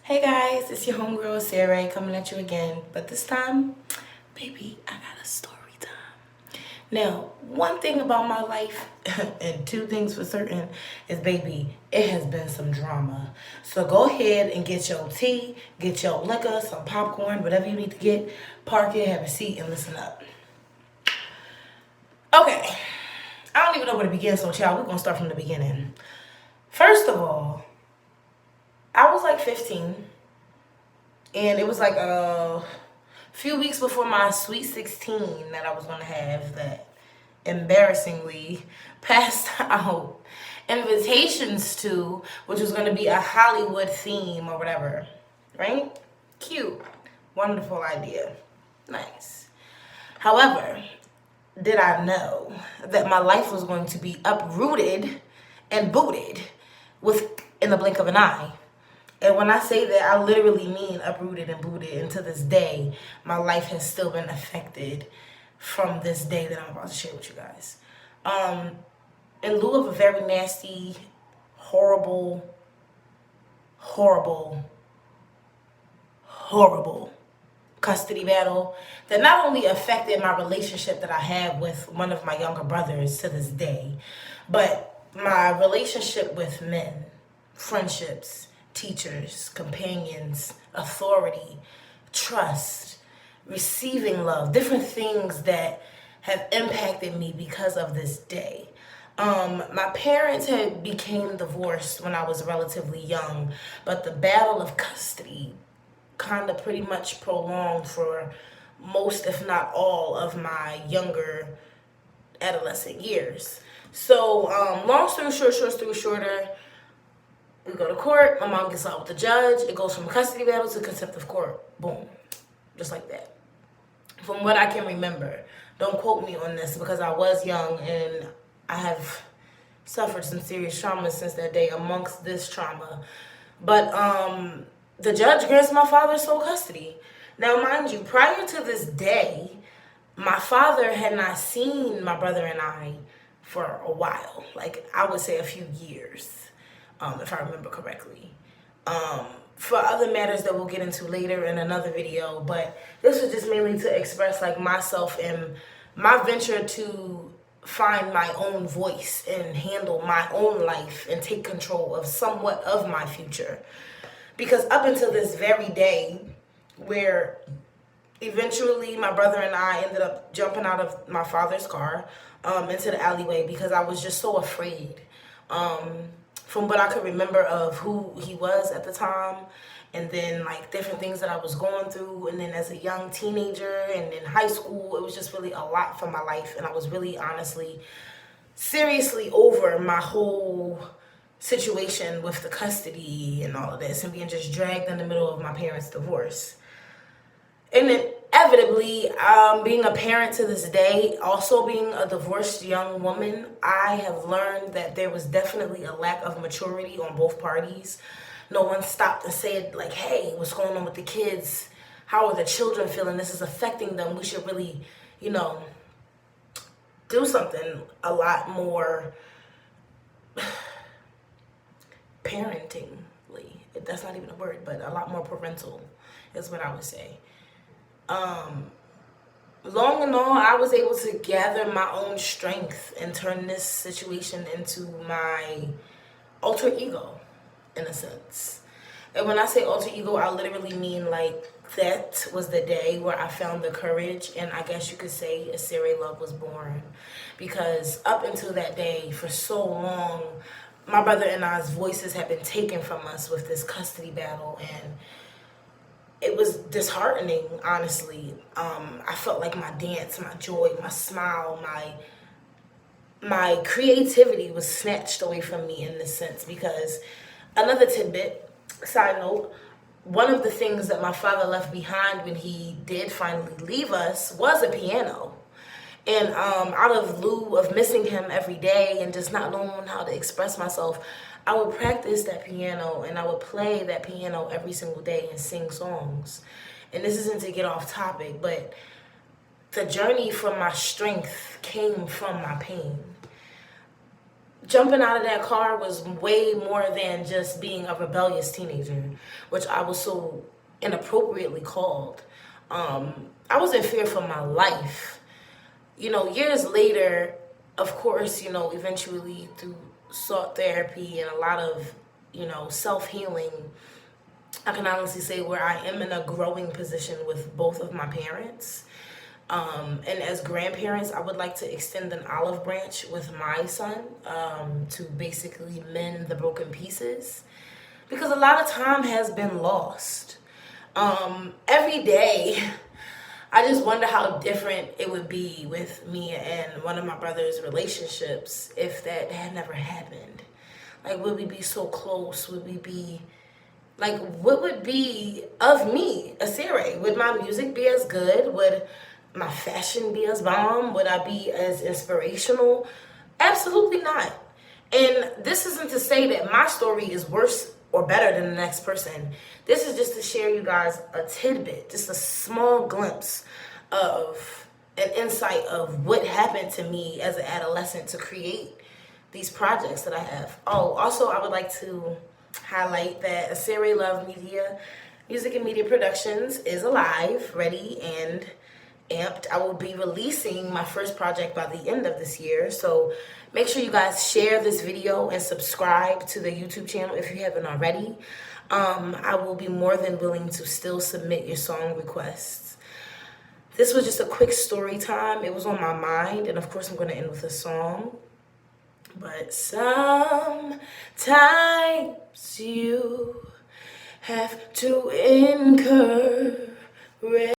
Hey guys, it's your homegirl Acire coming at you again. But this time, baby, I got a story time. Now, one thing about my life, and two things for certain, is baby, it has been some drama. So go ahead and get your tea, get your liquor, some popcorn, whatever you need to get. Park it, have a seat, and listen up. Okay, I don't even know where to begin, so child, we're gonna start from the beginning. First of all, I was like 15. And it was like a few weeks before my sweet 16 that I was going to have that embarrassingly passed out invitations to, which was going to be a Hollywood theme or whatever. Right? Cute. Wonderful idea. Nice. However, did I know that my life was going to be uprooted and booted in the blink of an eye? And when I say that, I literally mean uprooted and booted. And to this day, my life has still been affected from this day that I'm about to share with you guys. In lieu of a very nasty, horrible, horrible, horrible custody battle that not only affected my relationship that I have with one of my younger brothers to this day, but my relationship with men, friendships, teachers, companions, authority, trust, receiving love, different things that have impacted me because of this day. My parents had became divorced when I was relatively young, but the battle of custody kind of pretty much prolonged for most, if not all, of my younger adolescent years. So, long story short, short story shorter, we go to court. My mom gets out with the judge. It goes from custody battle to contempt of court. Boom. Just like that. From what I can remember. Don't quote me on this because I was young and I have suffered some serious trauma since that day amongst this trauma. But the judge grants my father sole custody. Now, mind you, prior to this day, my father had not seen my brother and I for a while. Like, I would say a few years. If I remember correctly. For other matters that we'll get into later in another video, but this was just mainly to express like myself and my venture to find my own voice and handle my own life and take control of somewhat of my future. Because up until this very day, where eventually my brother and I ended up jumping out of my father's car into the alleyway because I was just so afraid. From what I could remember of who he was at the time, and then like different things that I was going through, and then as a young teenager and in high school, it was just really a lot for my life, and I was really honestly, seriously over my whole situation with the custody and all of this, and being just dragged in the middle of my parents' divorce. And inevitably, being a parent to this day, also being a divorced young woman, I have learned that there was definitely a lack of maturity on both parties. No one stopped and said, like, hey, what's going on with the kids? How are the children feeling? This is affecting them. We should really, do something a lot more parentingly. That's not even a word, but a lot more parental is what I would say. Long and all, I was able to gather my own strength and turn this situation into my alter ego, in a sense. And when I say alter ego, I literally mean like that was the day where I found the courage, and I guess you could say Acire love was born. Because up until that day, for so long, my brother and I's voices had been taken from us with this custody battle, and it was disheartening, honestly. I felt like my dance, my joy, my smile, my creativity was snatched away from me in this sense. Because another tidbit, side note, one of the things that my father left behind when he did finally leave us was a piano. And out of lieu of missing him every day and just not knowing how to express myself, I would practice that piano and I would play that piano every single day and sing songs. And this isn't to get off topic, but the journey from my strength came from my pain. jumping out of that car was way more than just being a rebellious teenager, which I was so inappropriately called. I was in fear for my life. Years later, of course, eventually through sought therapy and a lot of, self-healing, I can honestly say where I am in a growing position with both of my parents. And as grandparents, I would like to extend an olive branch with my son to basically mend the broken pieces. Because a lot of time has been lost. Every day, I just wonder how different it would be with me and one of my brother's relationships if that had never happened. Like, would we be so close? Would we be, like, what would be of me, Acire? Would my music be as good? Would my fashion be as bomb? Would I be as inspirational? Absolutely not. And this isn't to say that my story is worse or better than the next person. This is just to share you guys a tidbit, just a small glimpse of an insight of what happened to me as an adolescent to create these projects that I have. Oh, also I would like to highlight that Acire Love Media, Music and Media Productions is alive, ready, and amped. I will be releasing my first project by the end of this year, so make sure you guys share this video and subscribe to the YouTube channel if you haven't already. I will be more than willing to still submit your song requests. This was just a quick story time. It was on my mind, and of course I'm going to end with a song. But sometimes you have to encourage